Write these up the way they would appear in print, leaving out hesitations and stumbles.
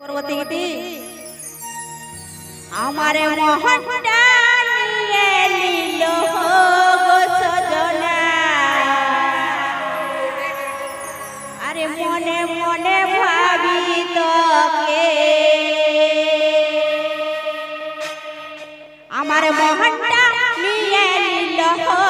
পর্বতীটি আমারে মোহনটা নিয়ে নিল গো সজনা। আরে মনে মনে ভাবি তোকে আমার মোহনটা নিয়ে নিল গো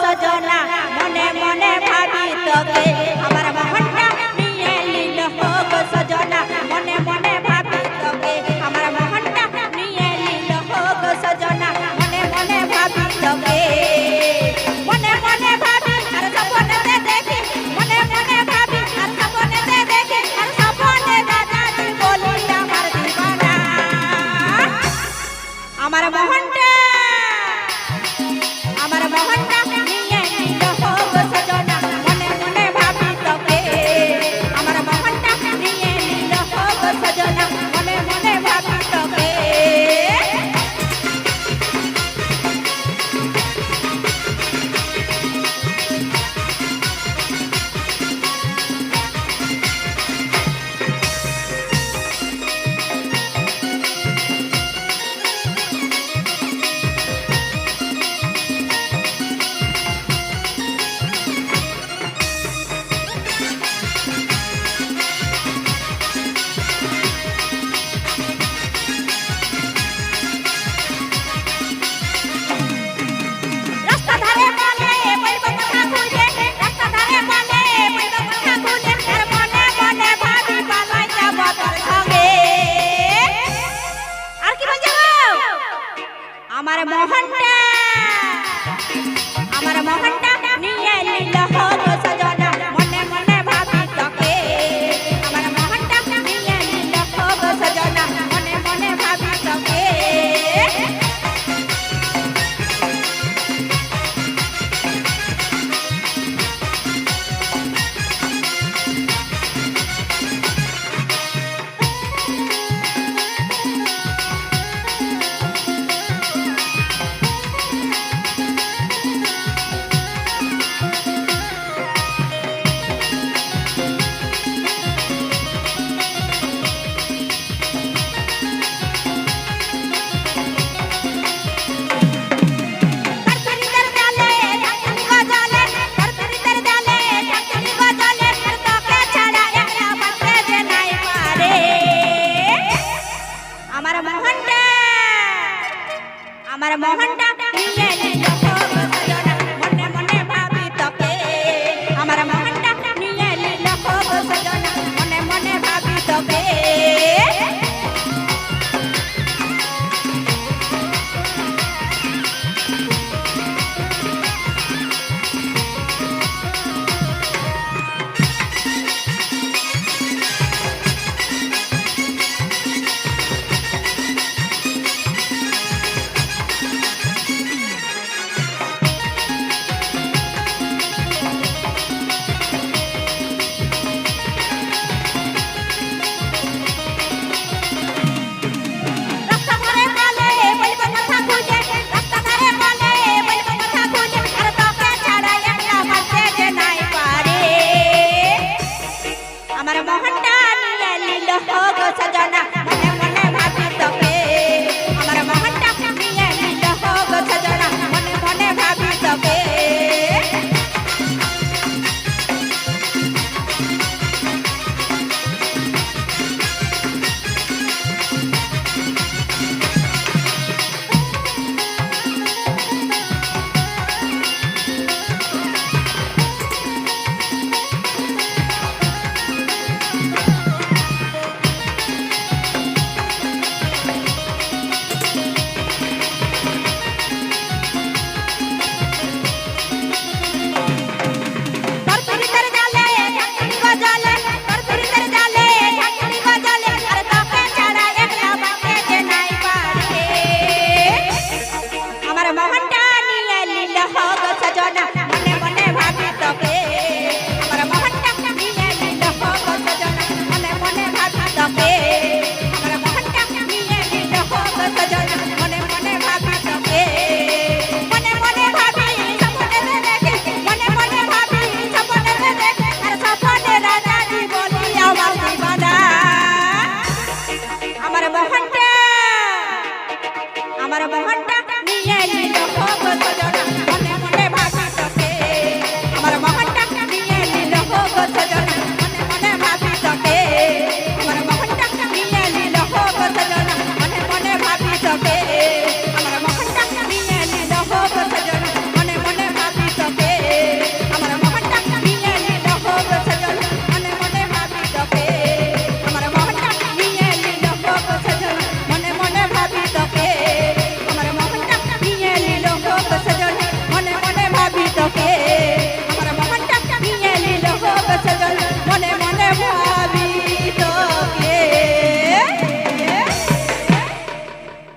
সজনা। মনে মনে ভাবি তোকে আমার মোহনটা নিয়ে নিল গো সজনা। মনে মনে ভাবি তোকে আমার মোহনটা নিয়ে নিল গো সজনা। মনে মনে ভাবি তোকে মনে মনে ভাবি আর সপনেতে দেখি। মনে মনে ভাবি আর সপনেতে দেখি। আর সপনে দাদাজি বলি আমার দিবানা আমার মোহনটা আমার মোহনটা নিয়ে নিল গো সজনা। মনে মনে ভাবি তোকে আমার মোহনটা নিয়ে নিল গো সজনা। মনে মনে ভাবি তোকে রাস্তা ধারে বলে বলব কথা খুঁজে। রাস্তা ধারে বলে বলব কথা খুঁজে। আর মনে মনে ভাবি পালাই যাব তোর সঙ্গে। আর কি বলছো আমার মোহনটা আমার মোহনটা নিয়ে নিল গো সজনা। মনে মনে ভাবি তোকে আমার মোহনটা নিয়ে নিল গো সজনা। মনে মনে ভাবি তোকে আমার মোহনটা আমার মোহনটা নিয়ে নিল গো সজনা। মনে মনে ভাবি তোকে আমার মোহনটা নিয়ে নিল গো সজনা। মনে মনে ভাবি তোকে মোহনটা আমার মোহনটা